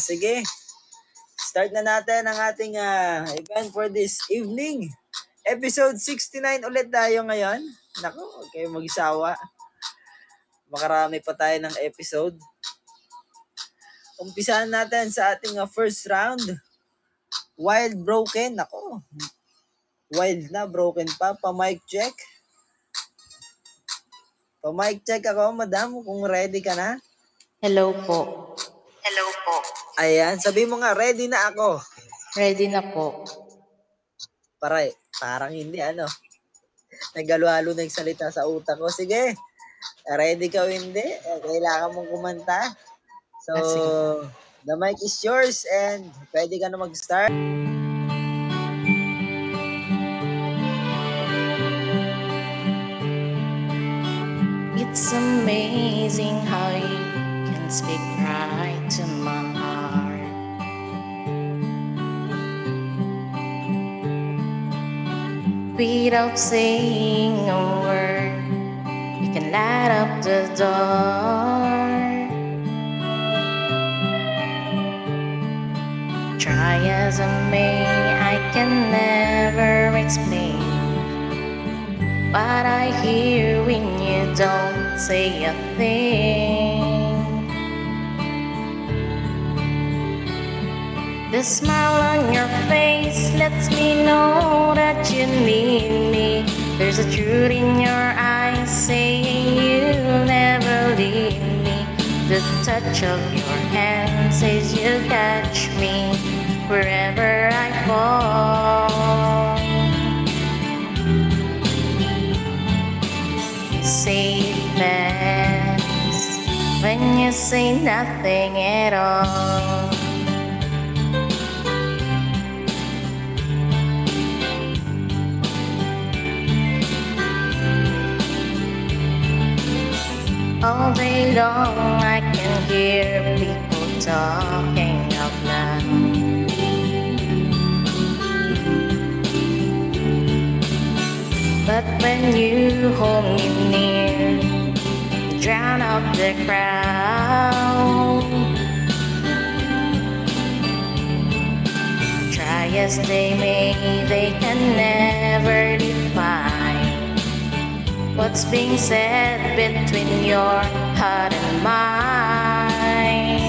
Sige, start na natin ang ating event for this evening. Episode 69 ulit tayo ngayon. Naku, huwag kayong mag-isawa. Makarami pa tayo ng episode. Umpisahan natin sa ating first round. Wild broken. Naku, wild na, broken pa. Pa-mic check. Pa-mic check ako, madam, kung ready ka na. Hello po. Hello po. Ayan, sabi mo nga, ready na ako. Ready na po. Parang hindi, Nagalo-halo na yung salita sa utak ko. Sige, ready ka o hindi? Kailangan mong kumanta. So, the mic is yours and pwede ka na mag-start. It's amazing how you can speak right to my heart. Without saying a word, you can light up the door. Try as I may, I can never explain what I hear when you don't say a thing. The smile on your face lets me know that you need me. There's a truth in your eyes saying you'll never leave me. The touch of your hand says you'll catch me wherever I fall. Say it best when you say nothing at all. All day long I can hear people talking out loud. But when you hold me near, you drown out the crowd. Try as they may, they can never define what's being said between your heart and mine.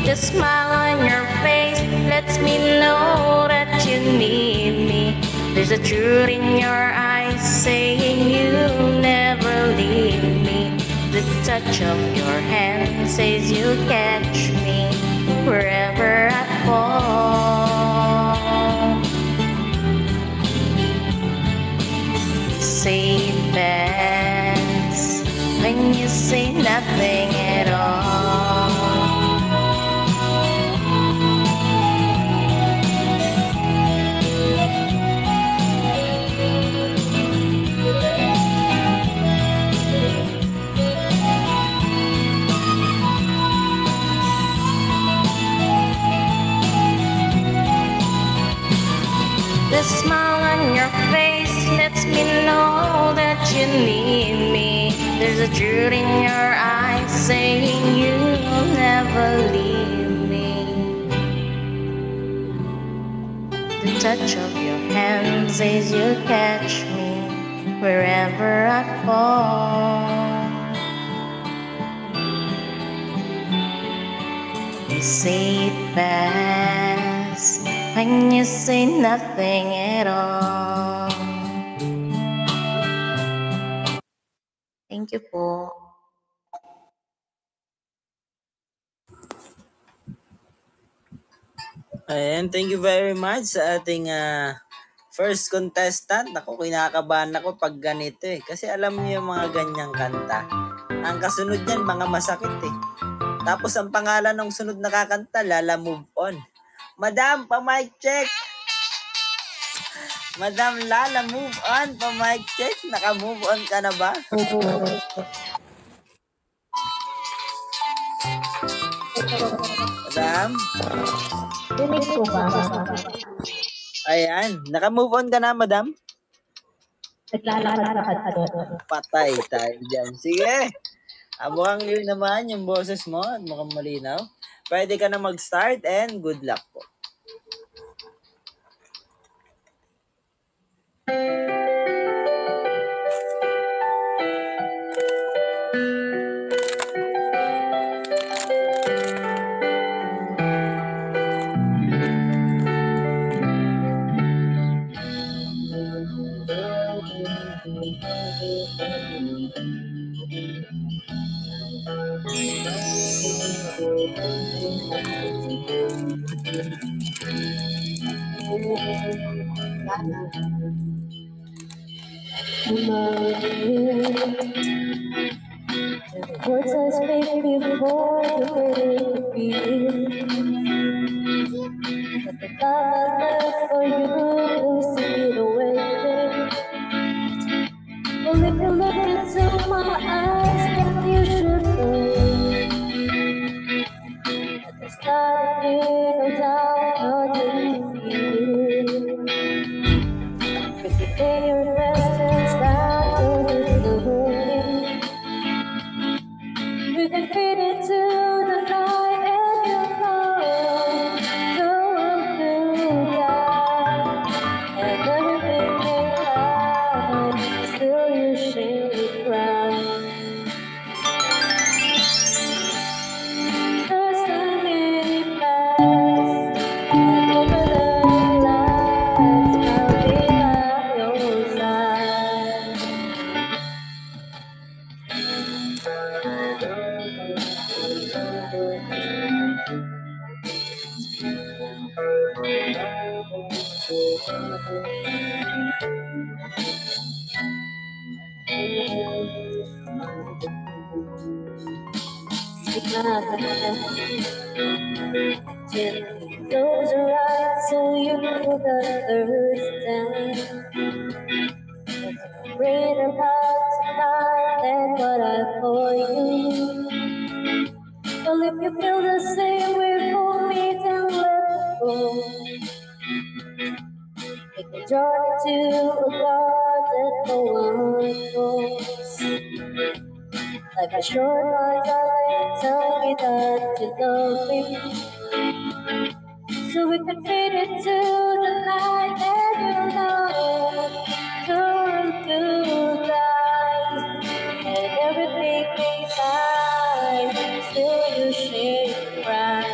The smile on your face lets me know that you need me. There's a truth in your eyes saying you'll never leave me. The touch of your hand says you'll catch me wherever I fall. Say it best when you say nothing at all. The smile on your face lets me know that you need me. There's a truth in your eyes saying you'll never leave me. The touch of your hand says you'll catch me wherever I fall. You say it best when you say nothing at all. Thank you po. Ayan, thank you very much sa ating first contestant. Ako, kinakabahan ako pag ganito eh. Kasi alam niyo yung mga ganyang kanta. Ang kasunod niyan, mga masakit eh. Tapos ang pangalan ng sunod na kakanta, Lala Move On. Madam, pa-mic check! Madam Lala, move on. Pa-mic check. Naka-move on ka na ba? Madam? Ayan. Naka-move on ka na, madam? Naglalakad po. Patay tayo dyan. Sige. Mukhang yun naman yung boses mo at mukhang malinaw. pwede ka na mag-start and good luck po. Words I speak before you ready to feel that the time I left for you to see the waiting. Well, if you look into my eyes, then you should know that there's not no doubt how you feel. If you take your rest and start going through it, we can fit into the night and you'll know the world will die and everything may hide, still you shake cry. There's time in past and over the lights, I'll be by your side. Close your eyes so you could understand. Read about tonight and what I for you. Well, if you feel the same way for me, then let go. Take a journey to a garden no one knows. Life is short, my darling, tell me that you love me. So we can fit into the night and you'll know to die and everything inside, still you shake cry.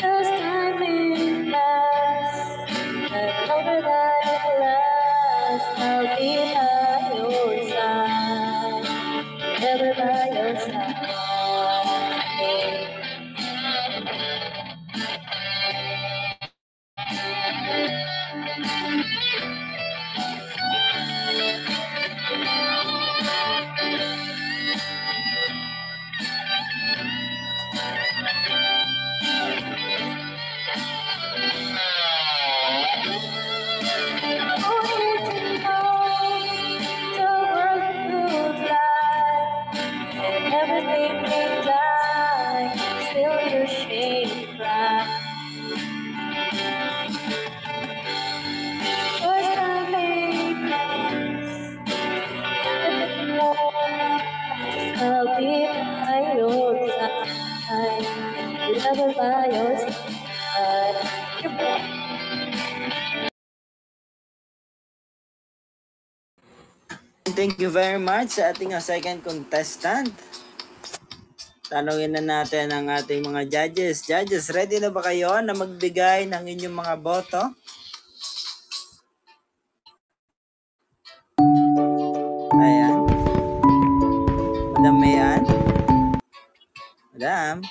Those time in past, and over that last, I'll be by your side, never by your side. I'll be by your side, never by your side. Thank you very much sa ating second contestant. Tanungin na natin ang ating mga judges. Judges, ready na ba kayo na magbigay ng inyong mga boto? Ayan. Madam Mayan? Madam?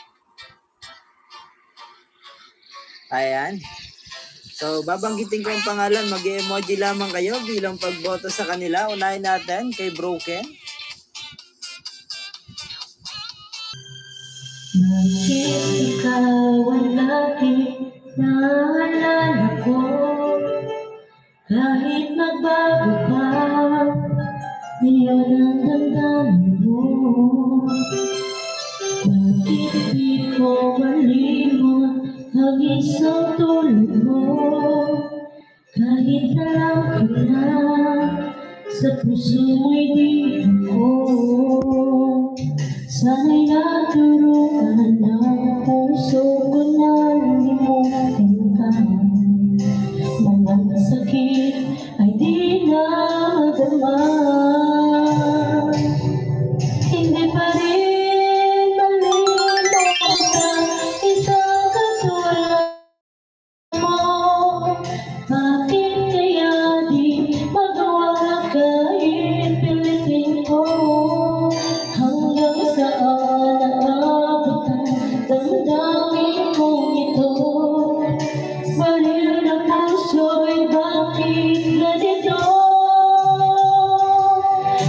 Ayan. So, babanggitin ko ang pangalan. Mag-emoji lamang kayo bilang pagboto sa kanila. Unahin natin kay Broken. Bakit ikaw ang lagi naalala ko? Kahit nagbago pa, iyon ang damdamin mo. Bakit di ko malimot ang isang tulad mo? Kahit alam ko na sa puso mo'y di ako. Sana'y naturuan ng puso ko na limutin ka. Mga sakit ay di na madama. Hindi pa rin malimutan isang katulad mo. Bakit kaya di magawa kahit pilitin ko? Hanggang saan naabot ang damdamin kong ito? Baliw na puso'y bakit ganito?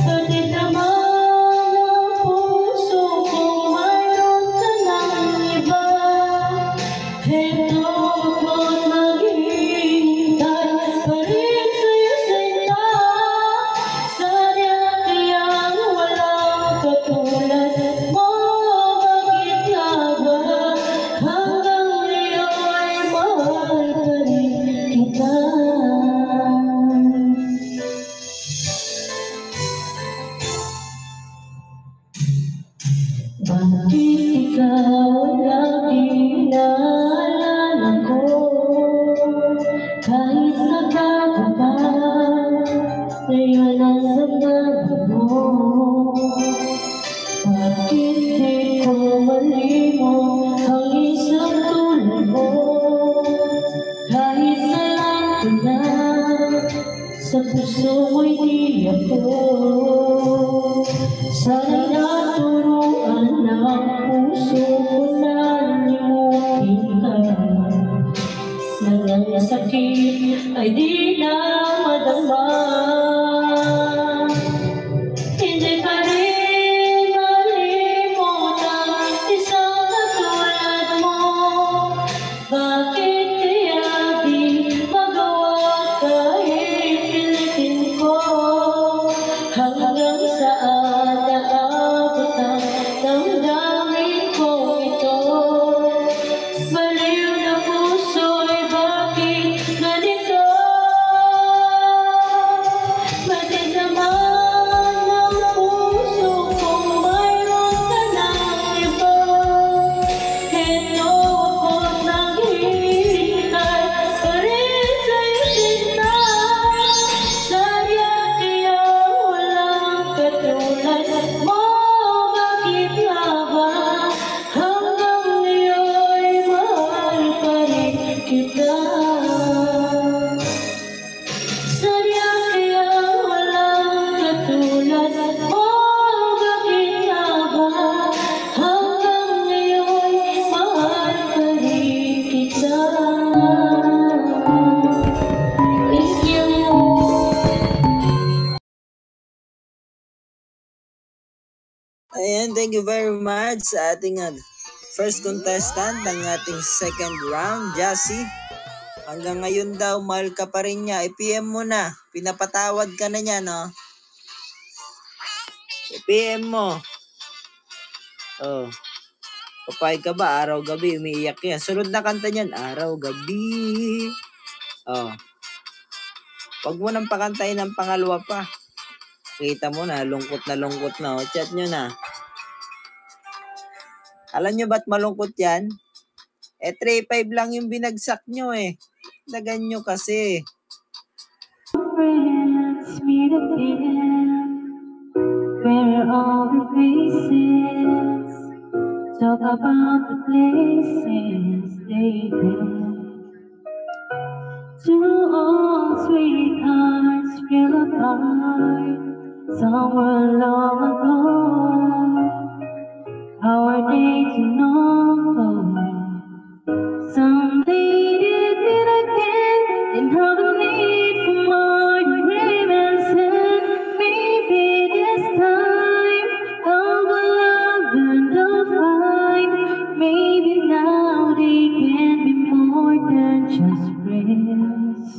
Batid naman ang puso kung mayroon ka ng iba. Heto ako't maghihintay pa rin sa'yo sinta. Sana kayang walang katulad mo. Bakit nga ba hanggang ngayon mahal pa rin kita? Bakit ikaw ang laging naalala ko? Kahit nakakaba, ngayon ang damdamin mo. Bakit di ko malimot ang isang tulad mo? Kahit alam ko na sa puso mo'y di ako. Sana'y naturuan ng puso ko na limutin ka. Nang ang sakit ay di na madama. Hindi pa rin malimutan isang katulad mo. Bakit kaya di magawa kahit pilitin ko? Hanggang saan naabot ang damdamin kong ito? Baliw na puso'y bakit ganito? Batid naman ang puso kung mayroon ka ng iba. Heto ako't naghihintay pa rin sa'yo sinta. Sana kaya walang katulad mo. Bakit nga ba hanggang ngayon mahal pa rin kita? Sana kaya walang katulad mo. Bakit nga ba hanggang ngayon mahal pa rin kita? Thank you. Ayan, thank you very much sa ating first contestant ng ating second round, Jassy. Hanggang ngayon daw, mahal ka pa rin niya. I-PM mo na. Pinapatawad ka na niya, no? I-PM mo. Oh. Papayag ka ba? Araw-gabi, umiiyak yan. Sunod na kanta niyan, araw-gabi. Oh. Huwag mo nang pakantayin ng pangalawa pa. Kita mo na lungkot na. O, chat nyo na. Alam nyo ba't malungkot yan? 3.5 lang yung binagsak nyo eh. Dagan nyo kasi. Friends meet again, where all the faces talk about the places they've been. Two old sweethearts fell apart somewhere long ago. How are they to know? Someday they meet again, and how the need for more agreements. Maybe this time all the love and they'll find. Maybe now they can be more than just friends.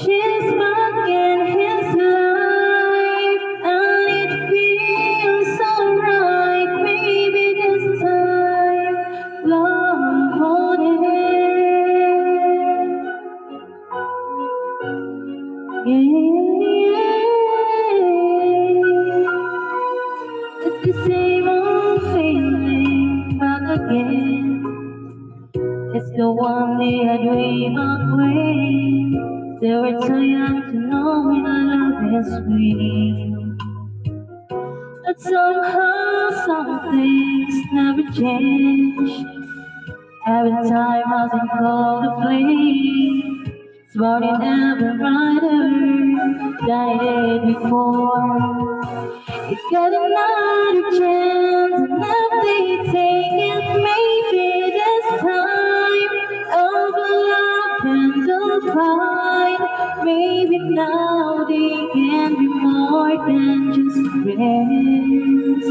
She's back in his life, and it feels so right. Maybe the same old feeling back again. It's the one day I dream of when they were too young to know when love is sweet. But somehow some things never change. Every time I think of the flame, it's burning ever brighter than it did before. It's got another chance, and if they take it, maybe this time of love and they'll find. Maybe now they can be more than just friends.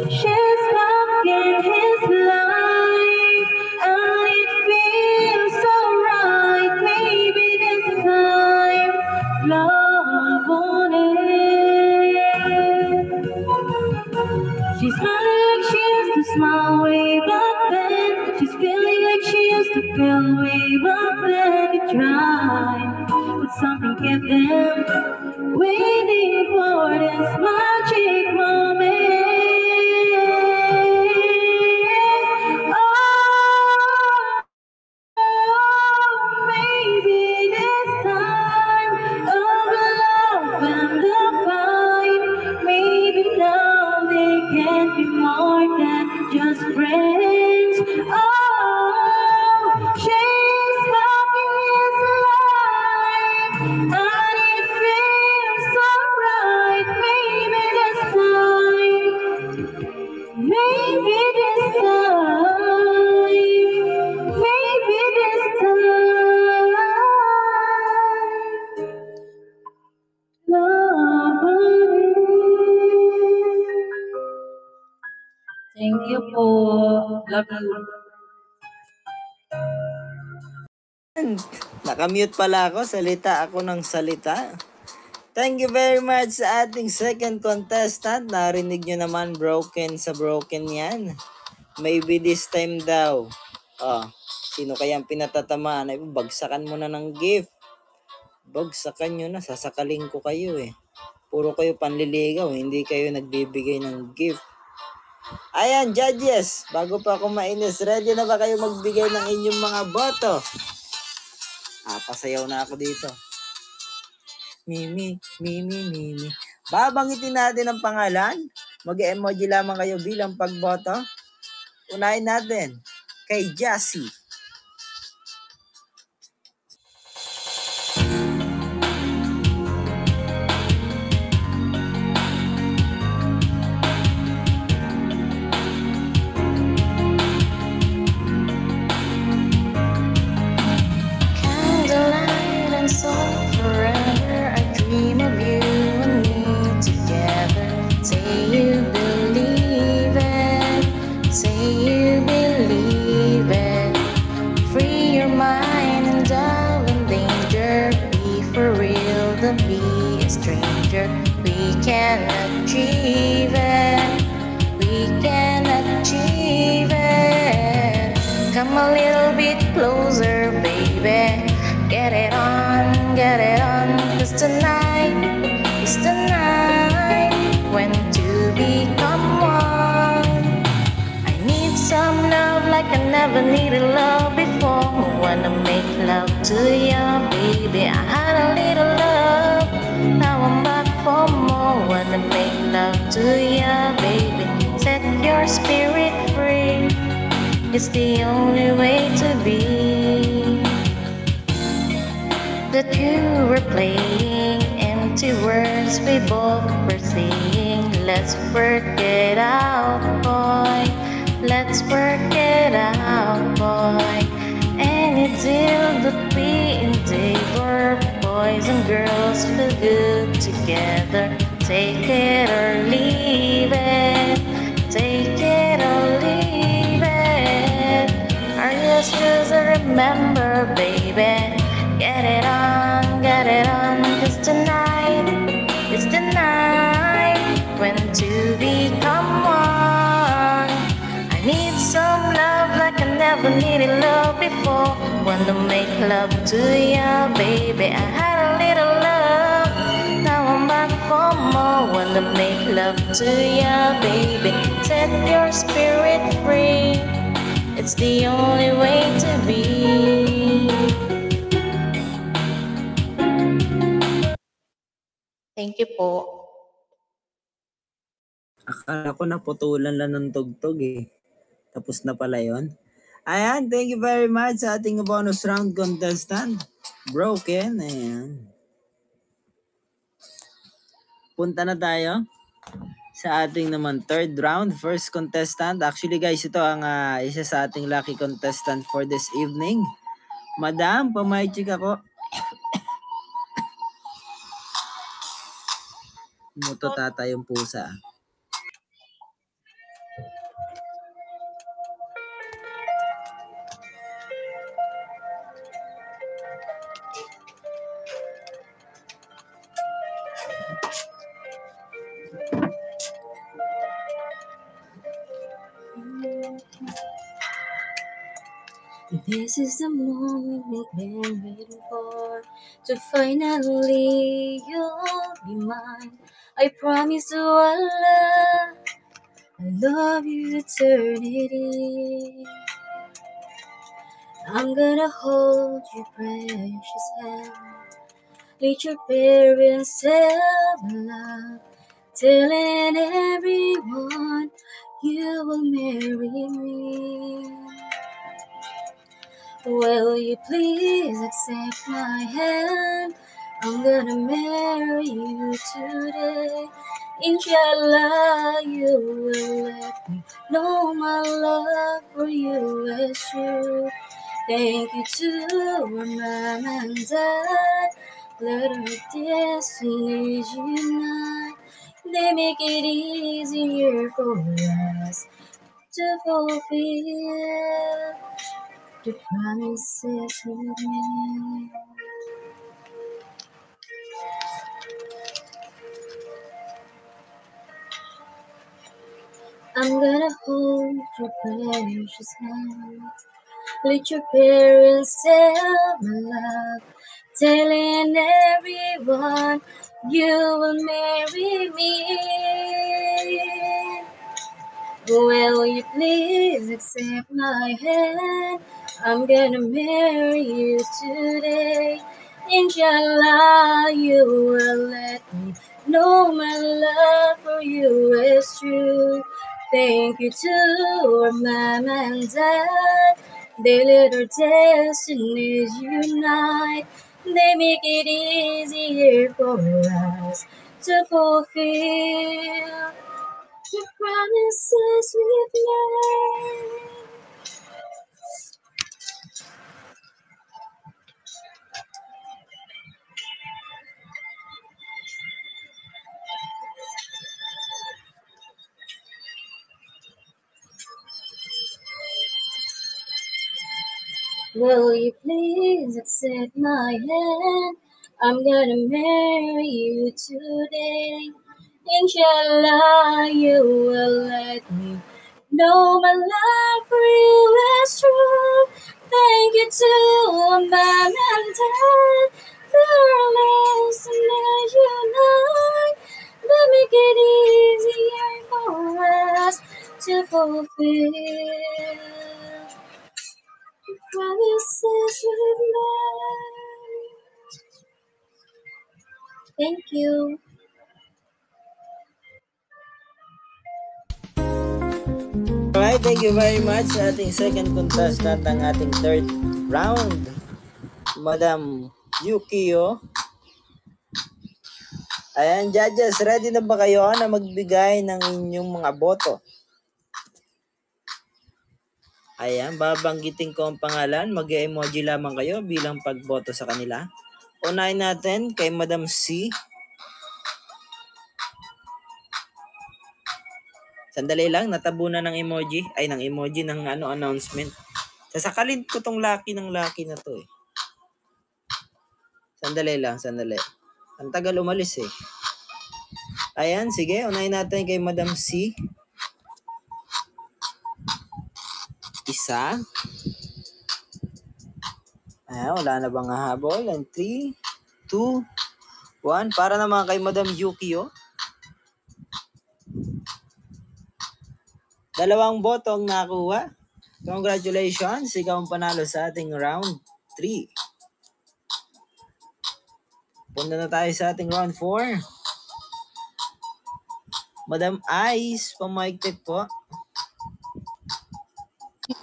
She's back in his life, and it feels so right. Maybe this time, love on it. She's smiling like she used to smile way back then. She's feeling like she used to feel way back then. They tried, but something kept them waiting for this magic moment. Maybe this time of love and the fight. Maybe now they can be more than just friends. Oh, she's back in his life, and it feels so right. Maybe this time, maybe this time, maybe this time, love again. Thank you po. Love you. Nakamute pala ako, salita ako ng salita. Thank you very much sa ating second contestant. Narinig nyo naman, broken sa broken yan. Maybe this time daw. Oh, sino kayang pinatatamaan? Ay, bagsakan mo na ng gift. Bagsakan nyo na, sasakaling ko kayo eh. Puro kayo panliligaw, hindi kayo nagbibigay ng gift. Ayan, judges, bago pa ako mainis, ready na ba kayo magbigay ng inyong mga boto? Pasayaw na ako dito. Mimi, Mimi, Mimi. Babanggitin natin ang pangalan. Mag-emoji lamang kayo bilang pagboto. Unahin natin kay Jassy. Candlelight and soul forever. I dream of you and me together. Say you believe it. Say you believe it. Free your mind and doubt and danger. Be for real, don't be a stranger. We can achieve it. We can achieve it. Come a little bit closer, baby. Get it on, cause tonight is the night when to become one. I need some love like I never needed love before. Wanna make love to you, baby. I had a little love, now I'm back for more. Wanna make love to you, baby. Set your spirit free, it's the only way to be. The two were playing empty words we both were saying. Let's work it out, boy. Let's work it out, boy. Any deal that we endeavor, boys and girls feel good together. Take it or leave it. Take it or leave it. Our yesterdays I remember, baby. Get it on, cause tonight is the night when to become one. I need some love like I never needed love before. Wanna make love to ya, baby. I had a little love, now I'm back come on, wanna make love to ya, baby. Set your spirit free. It's the only way to be. Thank you po. Akala ko naputulan lang ng tugtog eh. Tapos na pala yun. Ayan, thank you very much sa ating bonus round contestant. Broken, ayan. Punta na tayo sa ating naman third round, first contestant. Actually guys, ito ang isa sa ating lucky contestant for this evening. Madam, pamay-check ako. Muto tata yung pusa. This is the moment we've been waiting for. To finally you'll be mine. I promise to Allah, I love you eternity. I'm gonna hold your precious hand. Let your parents tell the love, telling everyone you will marry me. Will you please accept my hand? I'm gonna marry you today. Inshallah, you will let me know my love for you is true. Thank you to our mom and dad. Let our destinies unite. They make it easier for us to fulfill the promises we made. I'm gonna hold your precious hand. Let your parents tell my love, telling everyone you will marry me. Will you please accept my hand? I'm gonna marry you today. Inshallah, you will let me know my love for you is true. Thank you to our mom and dad. They let our destinies unite. They make it easier for us to fulfill the promises we've made. Will you please accept my hand? I'm gonna marry you today. Inshallah, you will let me know my love for you is true. Thank you to mom and dad. Their listeners unite. They make it easier for us to fulfill promises we've made. Thank you. Alright, thank you very much sa ating second contestant ng ating third round. Madam Yukio. Ayan, judges, ready na ba kayo na magbigay ng inyong mga boto? Ayan, babanggitin ko ang pangalan. Mag-emoji lamang kayo bilang pagboto sa kanila. Unahin natin kay Madam C. Sandali lang, natabunan ng emoji. Ay, ng emoji ng announcement. Sasakalin ko tong lucky ng lucky na to eh. Sandali lang, sandali. Ang tagal umalis eh. Ayan, sige. Unahin natin kay Madam C. Isa. Ayan, wala na bang hahabol? And 3, 2, 1 para naman kay Madam Yukio. 2 boto ang nakuha. Congratulations, ikaw ang panalo sa ating round 3. Punta na tayo sa ating round 4. Madam Ice, pamaigtit po.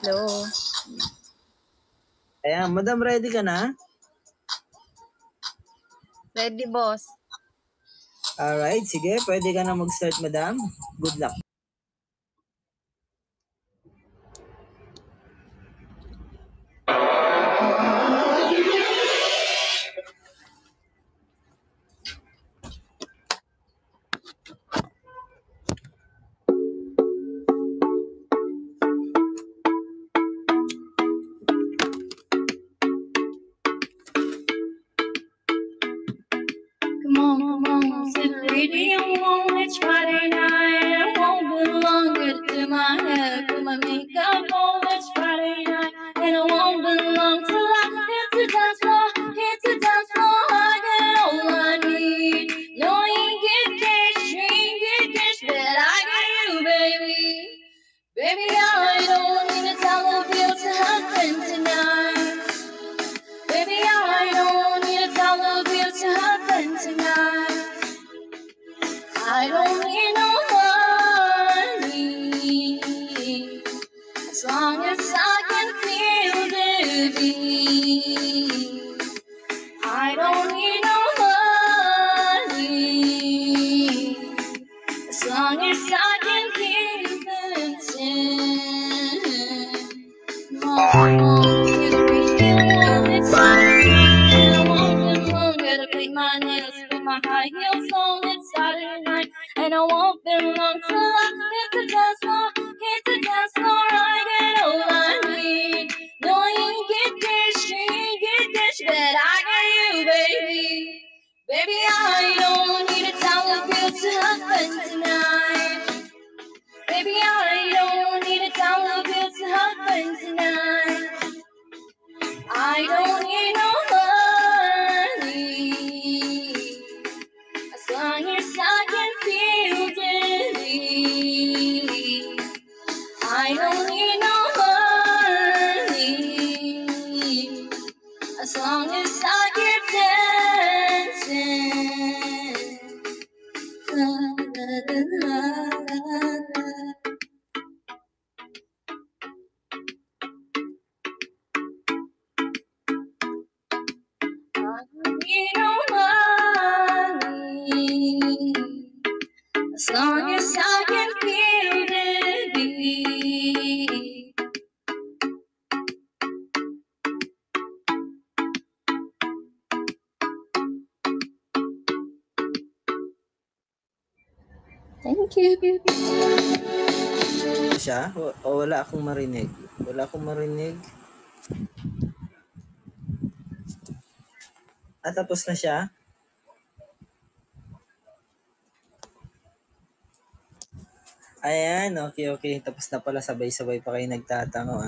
Hello. Ayan, Madam, ready ka na? Ready, boss. Alright, sige. Pwede ka na mag-start, Madam. Good luck. Come on, sit lady, I'm on, it's Friday night. I won't be long, get to my head, put my makeup on, it's Friday night. And I won't be long till I hit the dance floor, I get all I need. No, you ain't get cash, but I got you, baby. Baby, I don't need a dollar bill to happen tonight. Baby, I don't need a dollar bill to happen tonight. I don't need no money, as long as I can feel the beat. I don't need no money, as long as I can keep dancing. Mom, it's Saturday night, I won't be long, gotta paint my nails, put my high heels on, it's Saturday night, and I won't be long till I hit the dance floor, I get all I need. No, you get cash, but I got you, baby. Baby, I don't need a dollar bill to happen tonight. Baby, I don't need a dollar bill to happen tonight. I don't need no money, as long as I can feel the beat. I don't need no money, as long as I keep dancing. La, la, la, la, la. I don't need no money, as long as I can feel the beat. Thank you. Siya? O wala akong marinig? Wala akong marinig. Tapos na siya? Ayan, okay. Tapos na pala, sabay-sabay pa kayo nagtatango,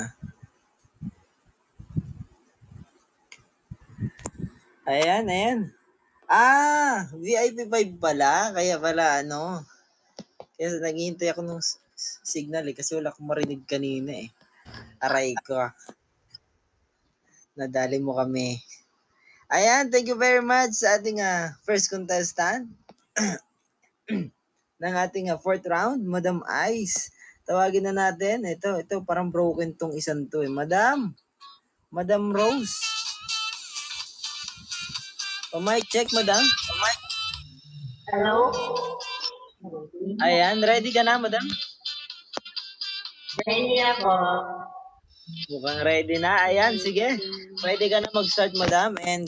Ayan. VIP 5 pala. Kaya pala, Kaya naghihintay ako ng signal kasi wala akong marinig kanina Aray ko. Nadali mo kami. Ayan, thank you very much sa ating first contestant ng ating fourth round, Madam Ice. Tawagin na natin. Ito, parang broken tong isang to Madam Rose. Mic check, Madam. Hello? Ayan, ready ka na, Madam? Ready ako. Mukhang ready na. Ayan, sige. Ready ka na mag-start, Madam. And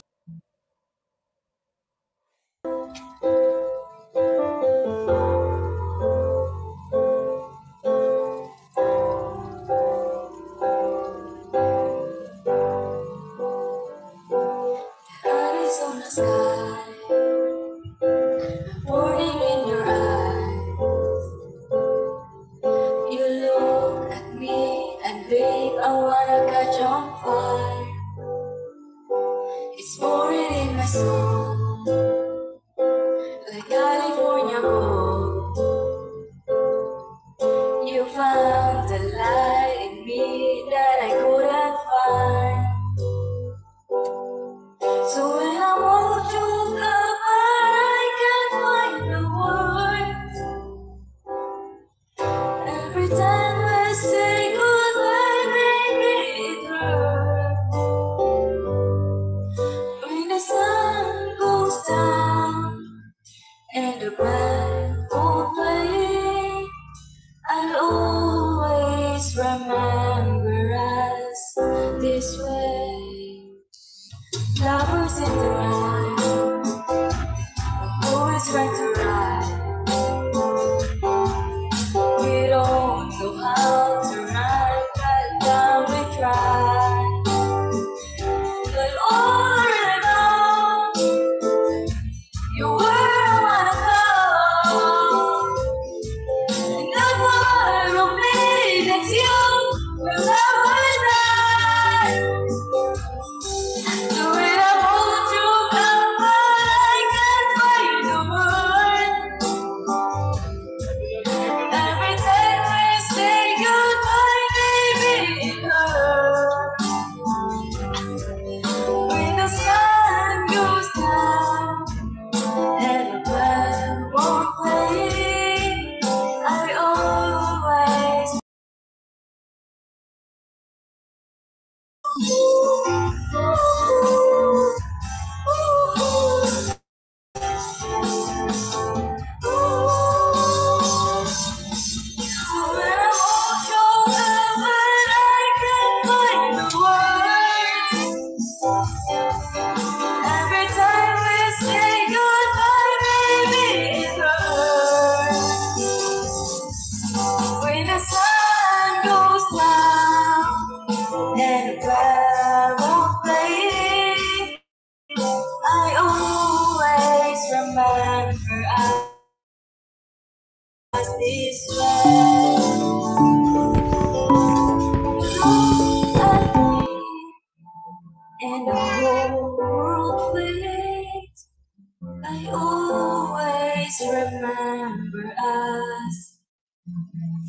Arizona sky, morning in your eyes. You look at me and babe, I wanna catch on fire. It's You found the light in me that I couldn't find. So when I want you up, but I can't find the words. Every time I say goodbye, baby, it hurts. When the sun goes down and the band won't play, I'll always remember us this way. Lovers in the night, always right to ride. We don't know how to run, but now we try. But all around, you were I wanna go. And that part of me that's you will never die. So when I hold you up, but I can't find the word. Every time we say goodbye, baby, it hurts. When the sun goes down and the band won't play, I always. Every time we say goodbye, baby, it hurts. When the sun goes down and the band won't play, I always remember us this way. Look at me and the whole world fades. I always remember us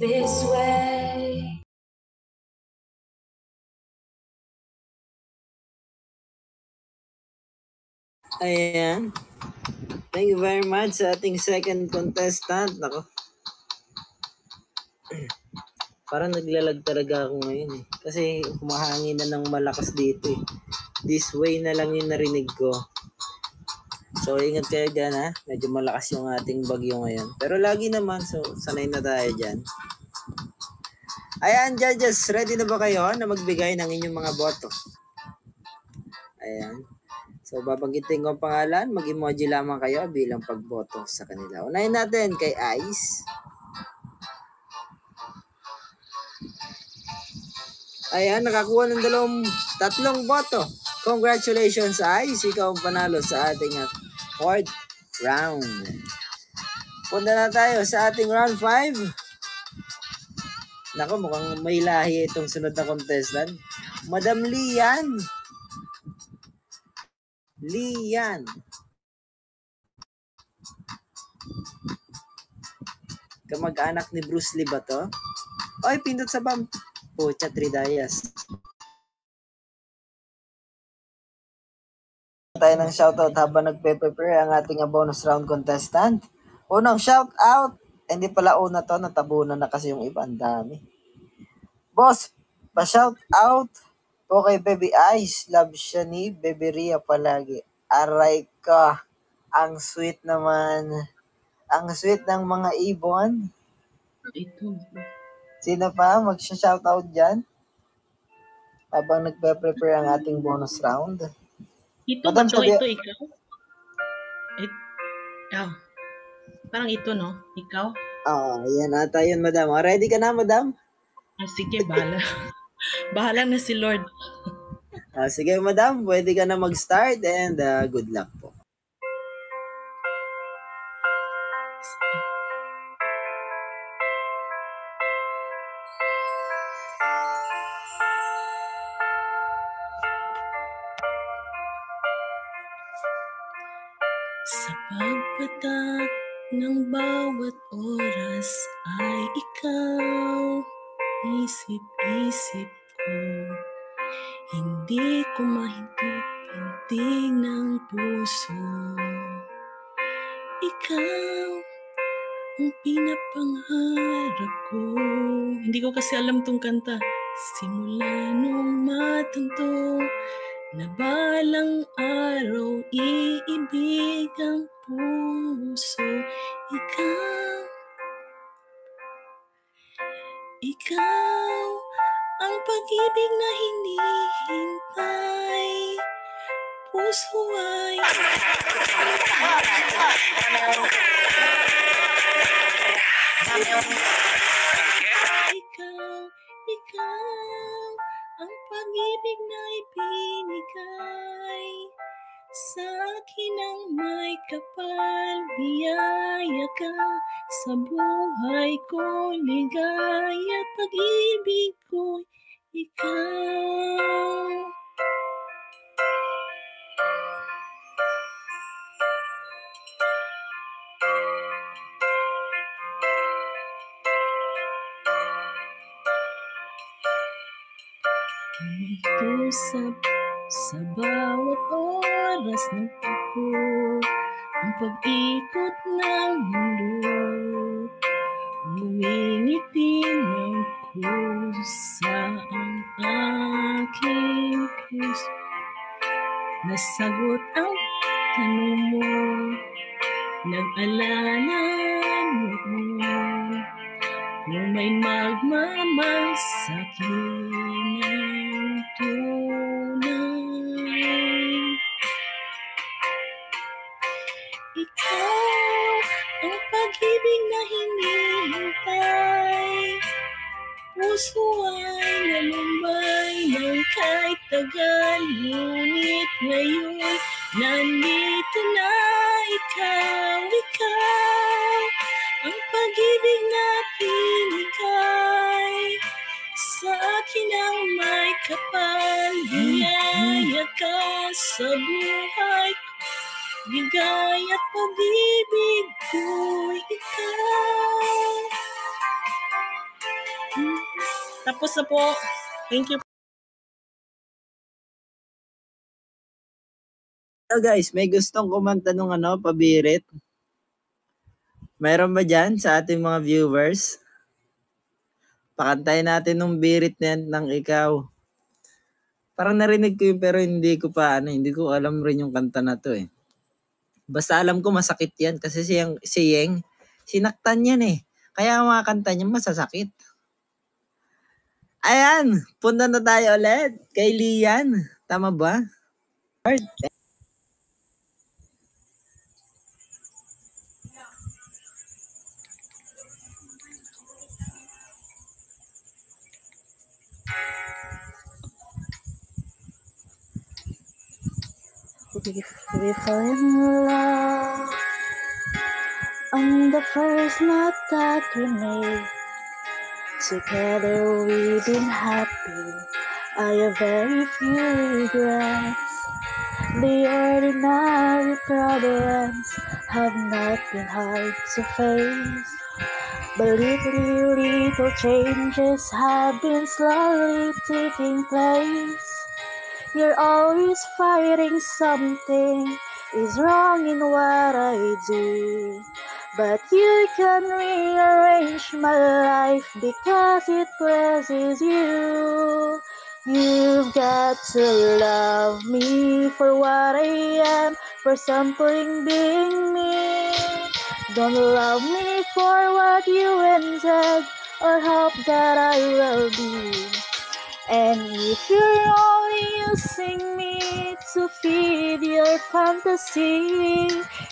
this way. Ayan. Thank you very much sa ating second contestant. Nako, parang naglalag talaga ako ngayon eh. Kasi humahangin na ng malakas dito eh. This way na lang yung narinig ko. So ingat kayo dyan ha. Medyo malakas yung ating bagyo ngayon. Pero lagi naman, so sanay na tayo dyan. Ayan, judges, ready na ba kayo na magbigay ng inyong mga boto? Ayan. So babanggitin ko ang pangalan, mag-emoji lamang kayo bilang pagboto sa kanila. Unahin natin kay Ice. Ayan, nakakuha ng tatlong boto. Congratulations, Ice. Ikaw ang panalo sa ating fourth round. Punta na tayo sa ating round 5. Nako, mukhang may lahi itong sunod na contestant. Madam Lian. Lian. Kamag-anak ni Bruce Lee ba to? Oy, pindot sa bump. Pucha, Tridayas. Tayo ng shoutout habang nagpe-prepare ang ating bonus round contestant. Unang shoutout. Hindi pala una to, natabunan na kasi yung iba. Ang dami. Boss, pa-shoutout po kay Baby Ice. Love siya ni Baby Ria palagi. Aray ka. Ang sweet naman. Ang sweet ng mga ibon. Ito. Sino pa magsha-shoutout dyan? Habang nagpe-prepare ang ating bonus round. Ito Madam, ba to? sabi- Ito ikaw? Ikaw. Parang ito, no? Ikaw? Yan ata yun, madam. Ready ka na, madam? Sige, bahala. Bahala na si Lord. Sige, madam. Pwede ka na mag-start and good luck po. Sa pagpatak ng bawat oras ay ikaw isip-isip ko. Hindi ko mahinto-hinting ng puso. Ikaw ang pinapangarap ko. Hindi ko kasi alam tong kanta. Simula nung matanto na balang araw iibig ang puso. Ikaw ang pag-ibig na hinihintay. Puso ay ikaw ang pag-ibig na ibinigay. Sa akin ang may kapal, biyaya ka sa buhay ko, ligaya at pag-ibig ko, ikaw. Huminto sa bawat oras ng takbo, ang pag-ikot ng mundo. Ngumingiti ng kusa ang aking puso. Nasagot ang tanong mo, nag-alala noon. Kung may magmamahal sa'kin ng tunay. Ikaw ang pag-ibig na hinihintay. Puso ay nalumbay ng kahit tagal, ngunit ngayon nandito na ikaw. Ang pag-ibig na pinigay. Sa akin ang may kapal, biyaya ka sa buhay ko. Bigay at pag-ibig ko'y ikaw. Tapos na po. Thank you. So guys, may gustong kumanta nung pabirit? Mayroon ba dyan sa ating mga viewers? Pakantayin natin nung birit na yan ng ikaw. Parang narinig ko yun pero hindi ko alam rin yung kanta na to eh. Basta alam ko masakit yan kasi si Yeng, sinaktan yan eh. Kaya ang mga kanta niya masasakit. Ayan, punta na tayo ulit kay Lian. Tama ba? We fell in love on the first night that we made. Together we've been happy. I have very few regrets. The ordinary problems have not been hard to face. But little changes have been slowly taking place. You're always fighting something is wrong in what I do. But you can rearrange my life because it pleases you. You've got to love me for what I am, for something being me. Don't love me for what you entered or hope that I will be. And if you're only using me to feed your fantasy,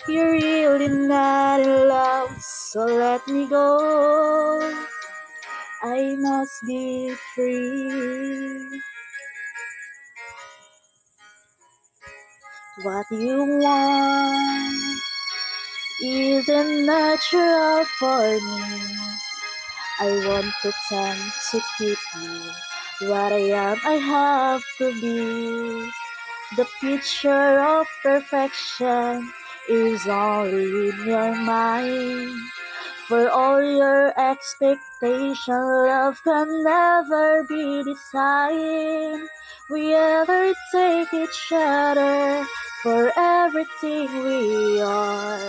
you're really not in love, so let me go. I must be free. What you want isn't natural for me. I won't pretend to keep you. What I am, I have to be. The picture of perfection is only in your mind. For all your expectation, love can never be designed. We ever take each other for everything we are,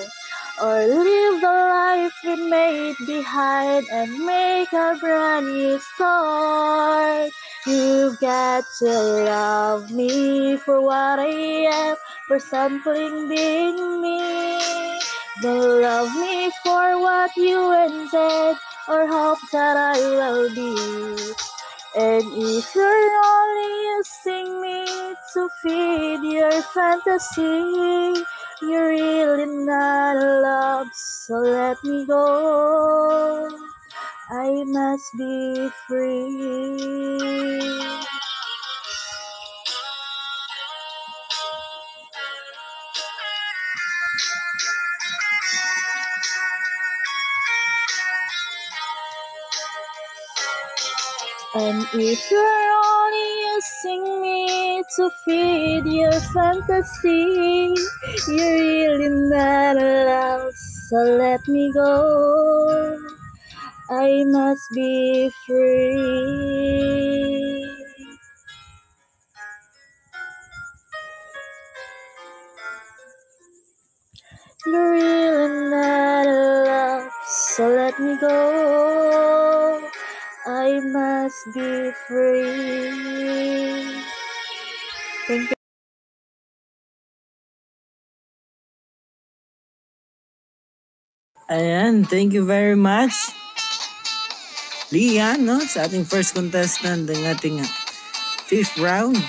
or live the life we made behind and make a brand new start. You've got to love me for what I am, for something being me. Don't love me for what you intend, or hope that I will be. And if you're only using me to feed your fantasy, you're really not in love, so let me go. I must be free. And if you're only using me to feed your fantasy, you're really not allowed, so let me go. I must be free. You're really not allowed, so let me go. I must be free. Thank you. Ayan, thank you very much. Lian, no? Sa ating first contestant ng ating fifth round.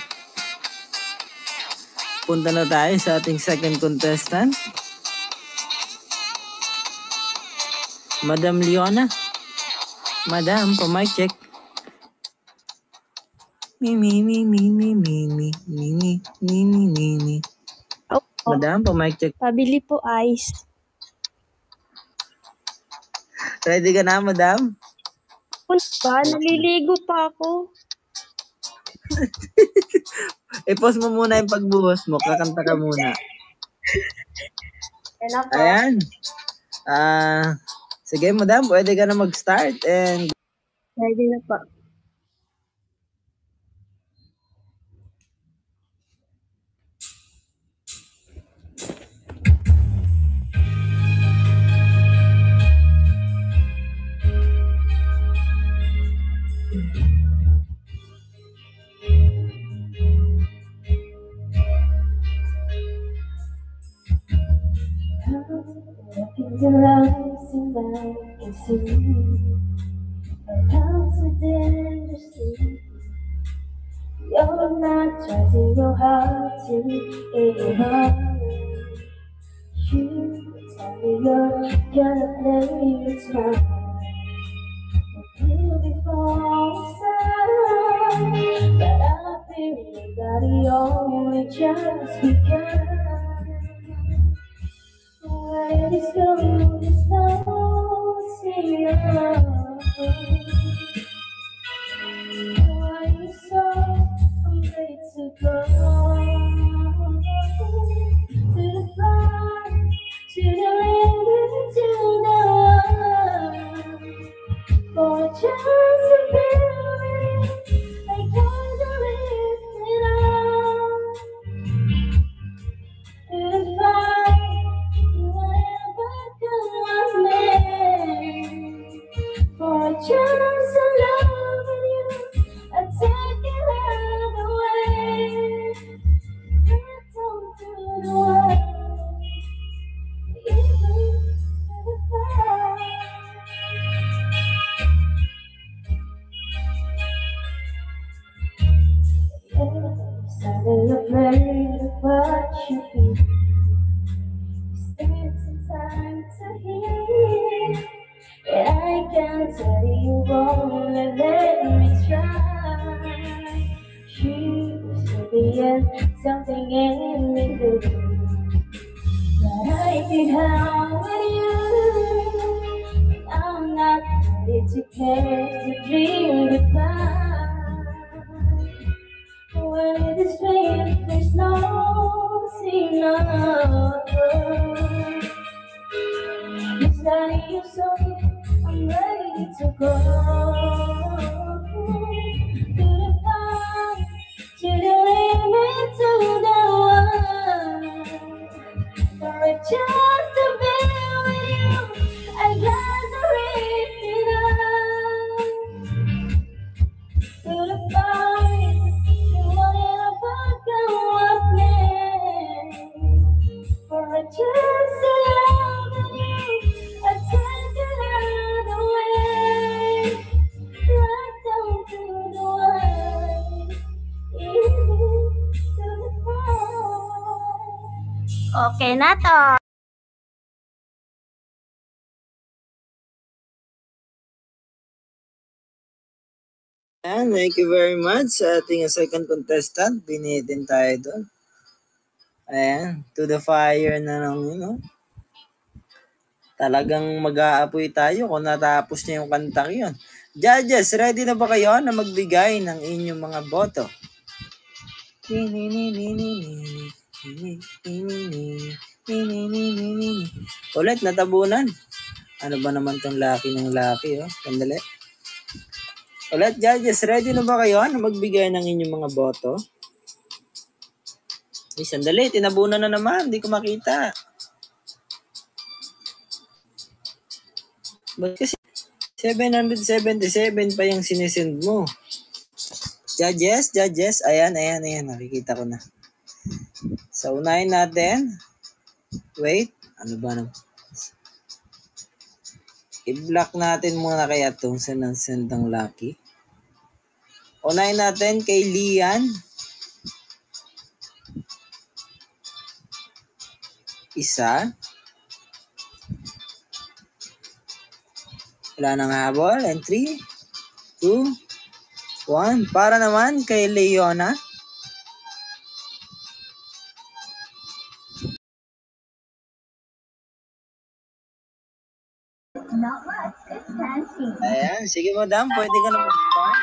Punta na tayo sa ating second contestant. Madam Leona. Madam, pa-mic check. Mimi. Madam, pa-mic check. Pabili po ice. Ready ka na, madam? Ba, naliligo pa ako. I-pause mo muna yung pagbuhos mo. Kakanta ka muna. Ayan. Sige, madam. Pwede ka na mag-start. And Ready na po. In your eyes and I can see a confident sleep. You're not trusting your heart to anyone. You tell me you're gonna play it smart. You'll be falling side, but I feel that the only just begun. When it's going, it's no enough. Why you so afraid to go to the front, to the limit, to the line? For a chance to build it, I can't lift it up. If for a chance of loving you, I take it all away. It's all to the world, even to the fire. Suddenly afraid of what you feel. Spend some time to heal. I can't tell you won't let me try. Choose to be something in me good. But I can help with you. I'm not ready to catch the dream goodbye. When it is fate, there's no signal. Is that you so ready to go to the far, to the limit, to the one. For a chance to be with you, I got to risk it all. To the far, you wanted a welcome with me. For a chance to love you, I take another way. Right down to the wire, even to the far. Okay na to. And thank you very much sa ating second contestant. Binitin tayo doon. Ayan, to the fire na lang, Talagang mag-aapoy tayo kung natapos niya yung kantang yun. Judges, ready na ba kayo na magbigay ng inyong mga boto? Ulit, natabunan. Ano ba naman tong laki ng laki, Sandali. Ulit, judges, ready na ba kayo na magbigay ng inyong mga boto? Sandali, tinabunan na naman. Hindi ko makita. Ba't kasi 777 pa yung sinesend mo? Judges. Ayan. Nakikita ko na. So, unahin natin. Wait. Ano ba naman? I-block natin muna kaya itong send ng Lucky. Unahin natin kay Lian. Isa. Wala nang habol. And 3, 2, 1. Para naman kay Leona. Ayan. Sige, madam. Pwede ka na mag-start.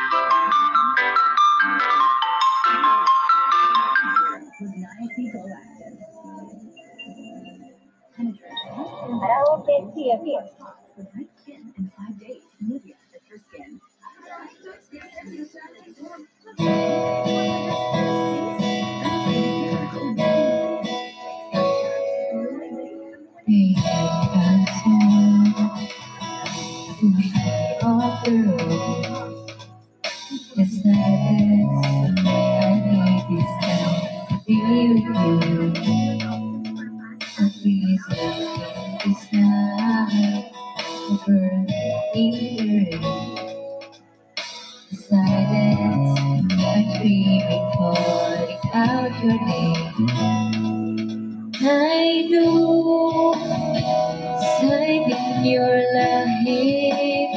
I do sign in your lahit,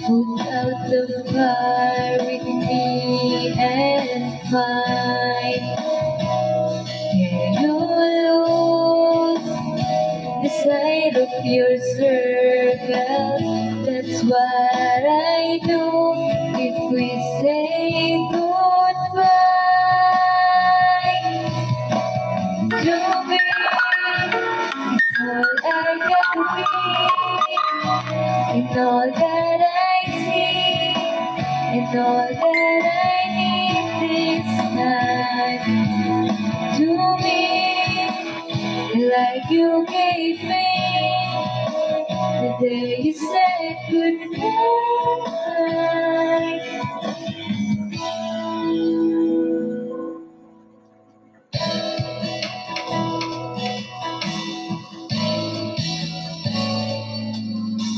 put out the fire with me and find. Can you lose the sight of your circle? That's what I do if we say goodbye. To me, it's all I can be, and all that I see, and all that I need this time. To me, like you gave me the day you said goodbye.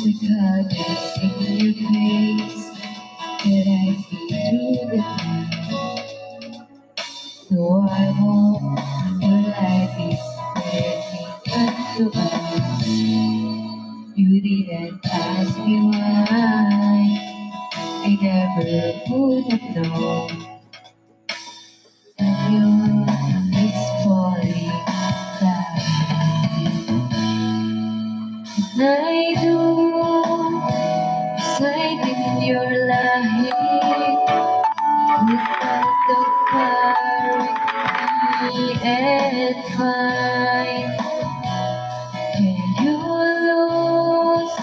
The colors in your face that I see through the night. So I hope your life is turning unto us. You didn't ask me why, I never would have known that your love is falling down. I do sign in your lahit, without the fire with me and find. Can you lose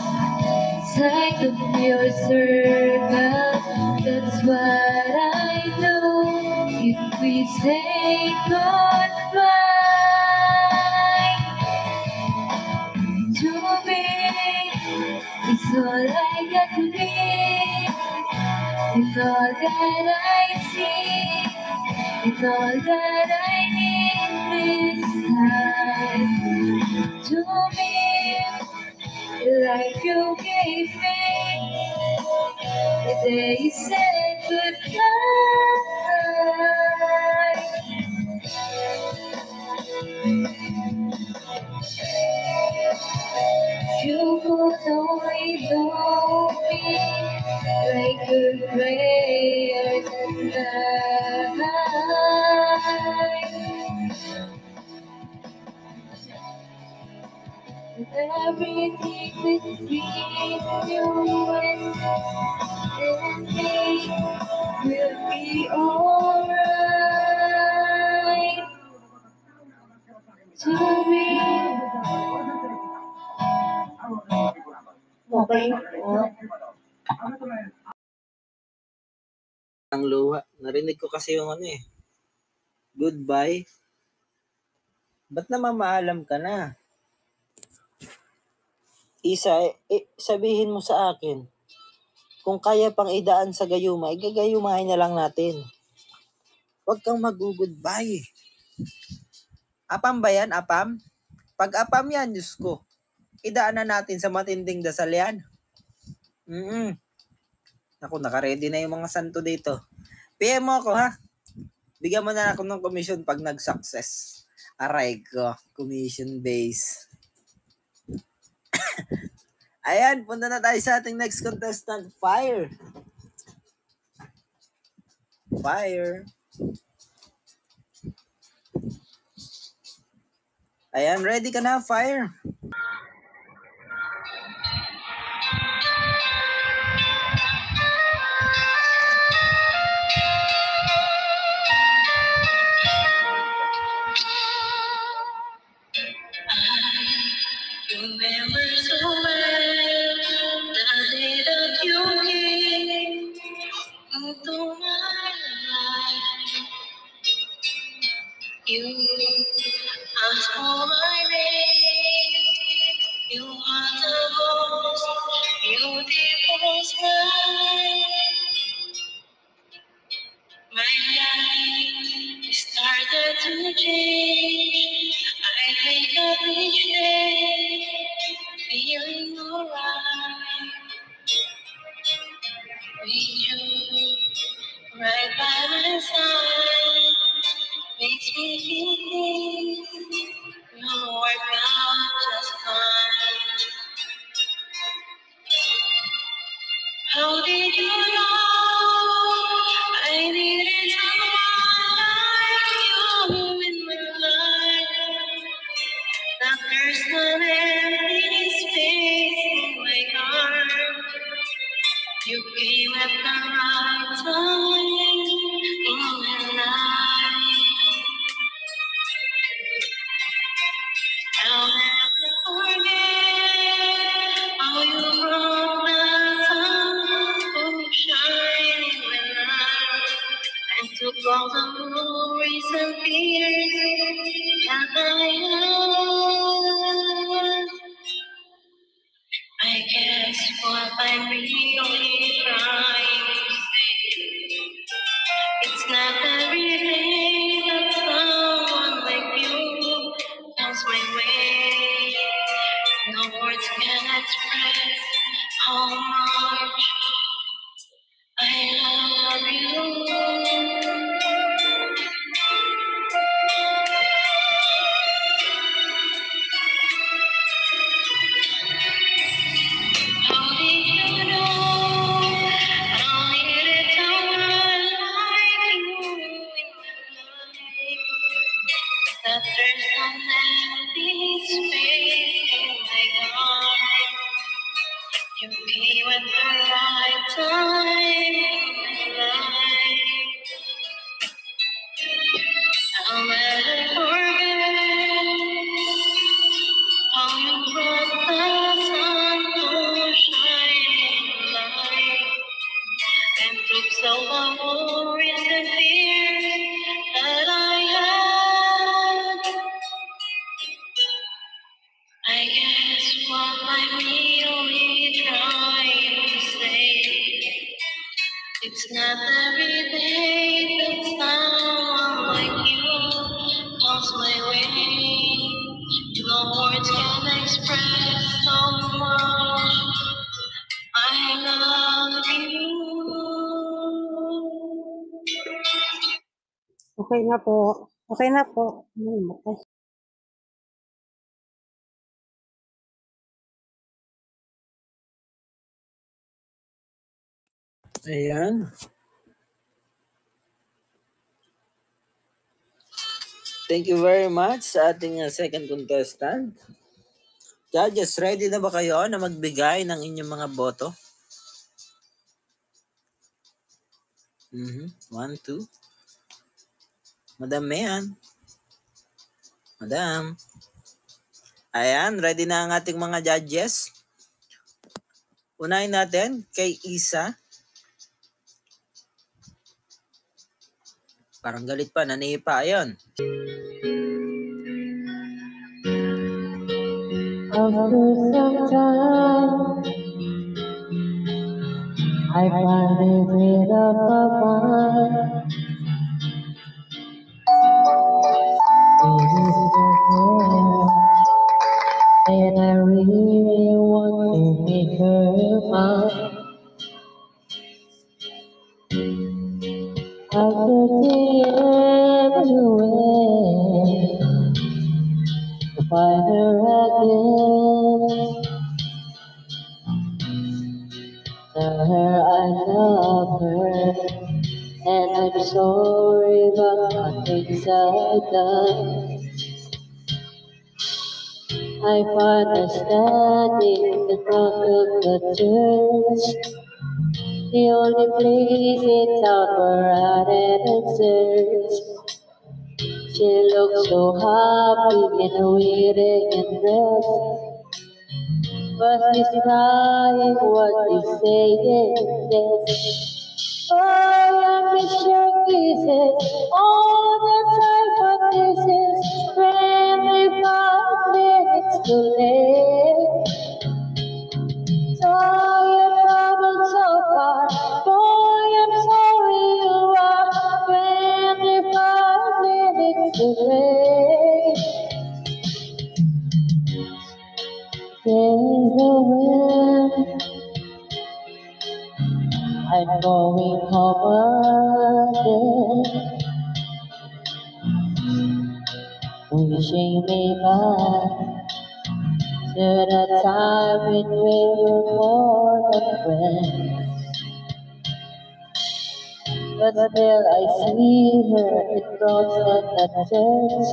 outside of your circle. That's what I do. If we say goodbye to me, it's all I got to be. It's all that I see. It's all that I need this time. To me, the life you gave me, the day you said goodbye. You could only know me like your prayers at night. Everything between you and me will be alright. To me, okay. Ang luha. Narinig ko kasi yung goodbye. Ba't namamaalam ka na? Isa, sabihin mo sa akin, kung kaya pang idaan sa gayuma, igagayumahin na lang natin. Huwag kang mag-goodbye. Apam ba yan, apam? Pag apam yan, Diyos ko, idaan na natin sa matinding dasal yan. Ako, naka-ready na yung mga santo dito. PM mo ako, ha? Bigyan mo na ako ng commission pag nag-success. Aray ko, commission base. Ayan, punta na tayo sa ating next contestant, Fire. Fire. Ayan, ready ka na, Fire? Remember so well the day that you came into my life. You asked for my name. You are the most beautiful smile. My life started to change. I wake up each day feeling alright. With you right by my side makes me feel peace. You work out just fine. How did you know I needed someone like you in my life? That there's an empty space in my heart. You came at the right time in my life. I'll never forget how you brought the sun to shine in my life and took all the worries and fears that I had. I guess what I'm really trying to say, it's not every day that someone like you comes my way. No words can express how much I love you. How did you know So the worries and fears that I had, I guess what I'm really trying to say, it's not every day that someone like you comes my way. No words can express so much I love you. Okay na po. Okay na po. Okay. Ayan. Thank you very much sa ating second contestant. Judges, ready na ba kayo na magbigay ng inyong mga boto? 1, 2. Madam Mayan. Madam. Ayan, ready na ang ating mga judges. Unahin natin kay Isa. Parang galit pa, nanipa. Ayun. After some time, I finally made up my mind. This is the one, and I really want to make her mine. I'm searching everywhere to find her again. Tell her I love her, and I'm sorry about the things I've done. I find her standing in front of the church, the only place in town where I didn't search. She looks so happy in a wedding dress, but she's crying what she's saying is, oh, I miss your kisses all the time, but this is 25 minutes too late. So you traveled so far, boy, I'm sorry you are 25 minutes too late. There's no way I'm going home again, wishing me back to the time when we were more than friends. But still I see her in front of the church,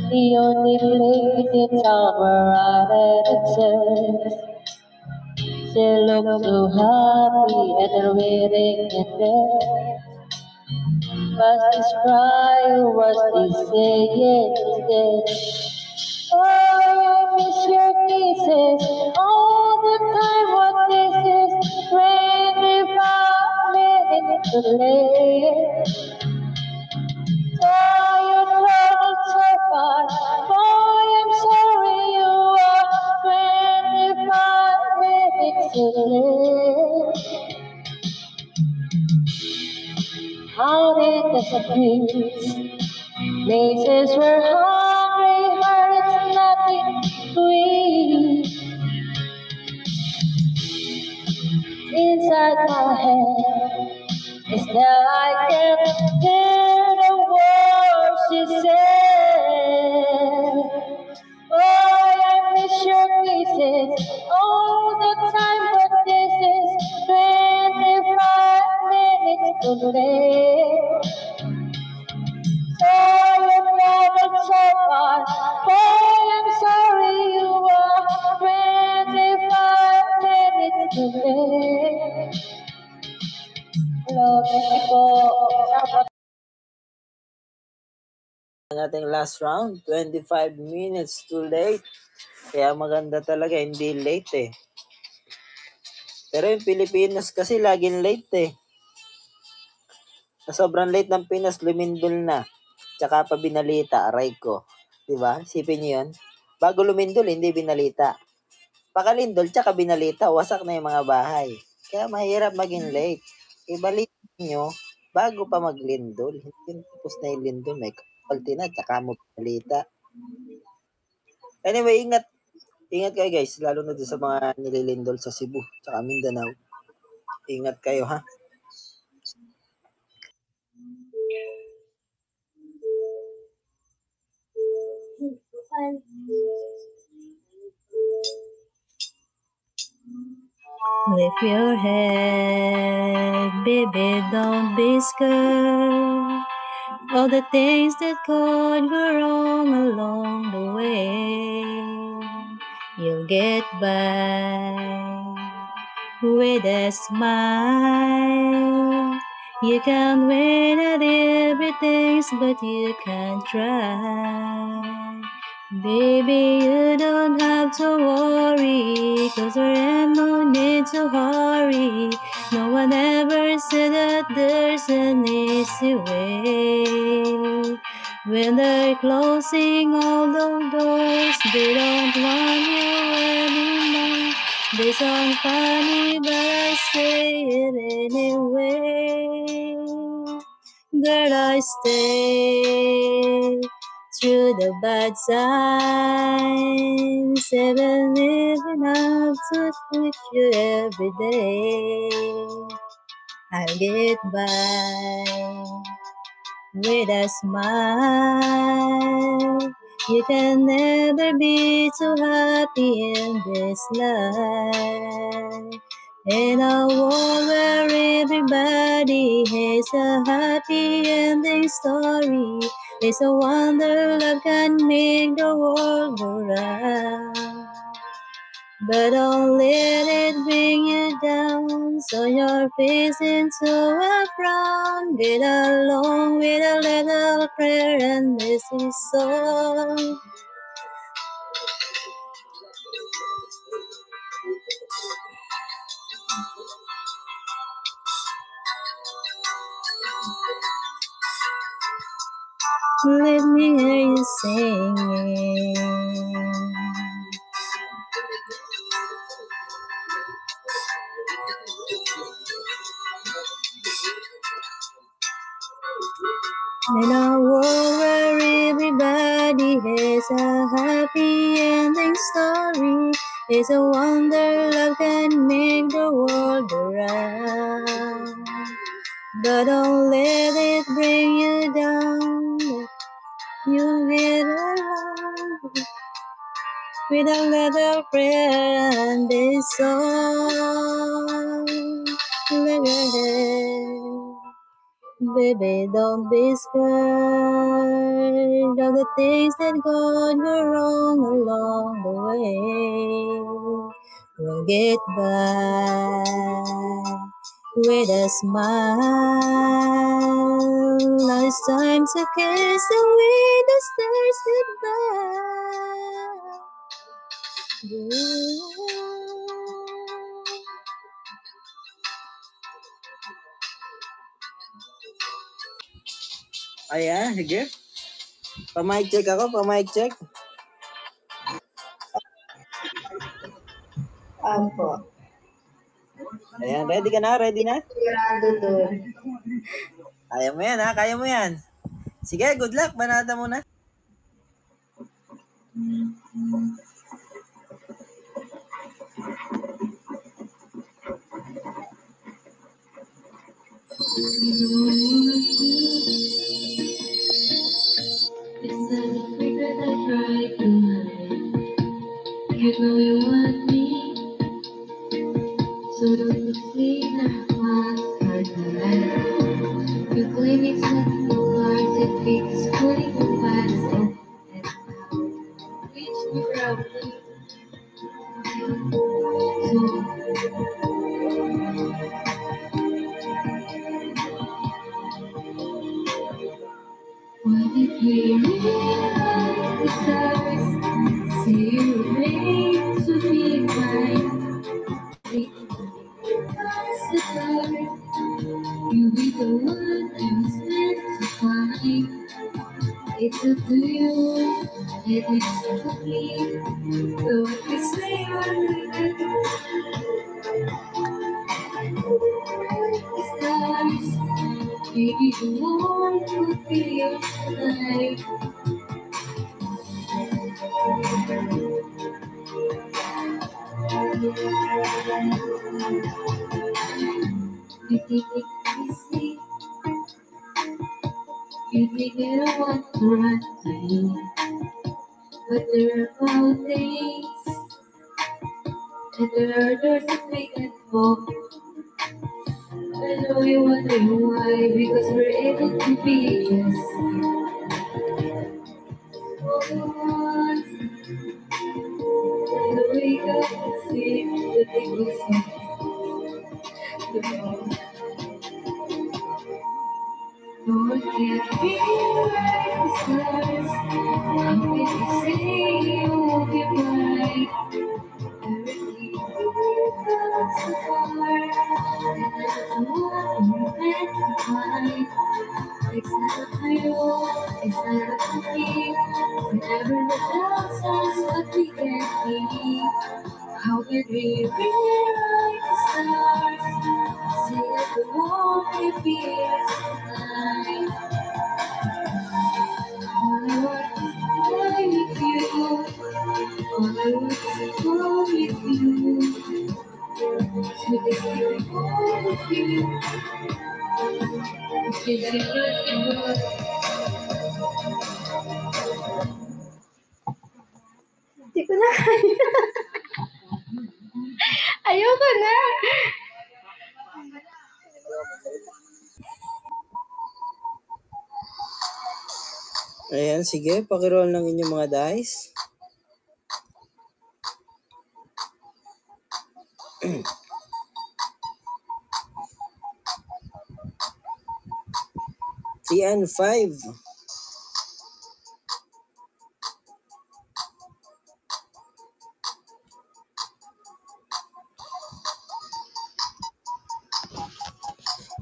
the only place in town where I didn't search. She looks so happy at her wedding dress, but she's crying what she's saying is, oh, I miss your kisses all the time, what this is 25 minutes too late. So you traveled so far, boy, I'm sorry you are 25 minutes too late. Out in the streets, places where hungry hearts nothing to eat. Inside my head, still I can hear the words she said. Oh, I miss your kisses all the time, but this is 25 minutes too late. So you traveled so far, boy, I'm sorry you are 25 minutes too late. Hello, thank you po. Ang ating last round, 25 minutes too late. Kaya maganda talaga, hindi late eh. Pero yung Pilipinas kasi laging late eh. Sa sobrang late ng Pinas, lumindol na. Tsaka pa binalita, aray ko. Diba? Isipin nyo yun. Bago lumindol, hindi binalita. Pakalindol, tsaka binalita, wasak na yung mga bahay. Kaya mahirap maging late. Ibalik nyo, bago pa maglindol. Hindi tapos na yung lindol, may kapalti na, tsaka mo binalita. Anyway, ingat. Ingat kayo guys, lalo na doon sa mga nililindol sa Cebu, tsaka Mindanao. Ingat kayo ha. Lift your head, baby, don't be scared. All the things that could go wrong along the way, you'll get by with a smile. You can't win at everything, but you can try. Baby, you don't have to worry, 'cause there ain't no need to hurry. No one ever said that there's an easy way. When they're closing all the doors, they don't want you anymore. They sound funny, but I say it anyway. Girl, I stay through the bad times, even living up to with you every day. I'll get by with a smile. You can never be too happy in this life. In a world where everybody has a happy ending story, it's a wonder love can make the world go round. But don't let it bring you down, so your face into a frown. Get along with a little prayer, and this is song. Let me hear you singing. In a world where everybody has a happy ending story, it's a wonder love can make the world go round. But don't let it bring you down. You get along with a little prayer and this song. Let your head. Baby, don't be scared of the things that go wrong along the way. We'll get by with a smile. Now it's time to kiss away the stars goodbye. Ayan, sige. Pa-mic check ako, pa-mic check. Apo. Ayan, ready ka na? Ready na? Sigurado doon. Kaya mo yan ha, kaya mo yan. Sige, good luck. Banata mo na. It's not a secret I try to hide. You know you want me, so don't you see that one's hard to hide. You claim it's not the cards, it fits putting the past on and out. Which we probably why did we rewrite the stars? Say you were made to be mine. We can the dark. You'll be the one I was meant to find. It's up to you, and it's up to me. Don't be say stars. Maybe the one could be yours tonight. You think it's easy. You think I don't want to run to you. But there are mountains, and there are doors that we can walk. I know you're wondering why, because we're able to be just all the ones. The wake up and sleep, the thing we see. No one can be like the stars. How can you say you won't be bright? Everything we've come so far, and that's the one we're meant to find. It's not up to you, it's not up to me. Whenever the doubt starts, what we can be. How can we rewrite the stars? Say that the won't be here tonight. All I want is to fly with you. All I want is to go with you. To the spirit of you. It's the first word. Hindi ko na kaya. Ayoko na. Ayan, sige, pakiroll ng inyong mga dice. Three and 5.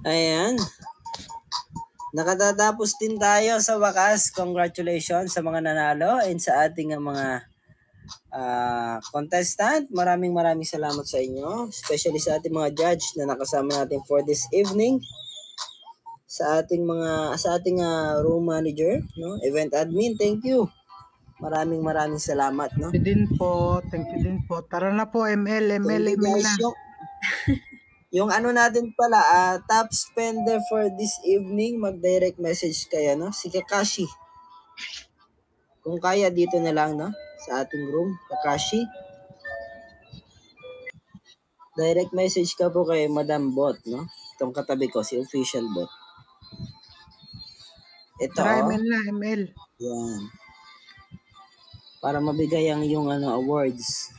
Ayan. Nakatatapos din tayo sa wakas. Congratulations sa mga nanalo and sa ating mga contestant. Maraming salamat sa inyo. Especially sa ating mga judge na nakasama natin for this evening. Sa ating room manager, no? Event admin, thank you. Maraming salamat, no? Thank you din po. Tara na po, ML Thank you, guys. na. Yung ano natin pala, top spender for this evening, mag-direct message kayo, no? Si Kakashi. Kung kaya, dito na lang, no? Sa ating room, Kakashi. Direct message ka po kay Madam Bot, no? Itong katabi ko, si Official Bot. Ito, Tara, ML. Yan. Para mabigay ang yung awards.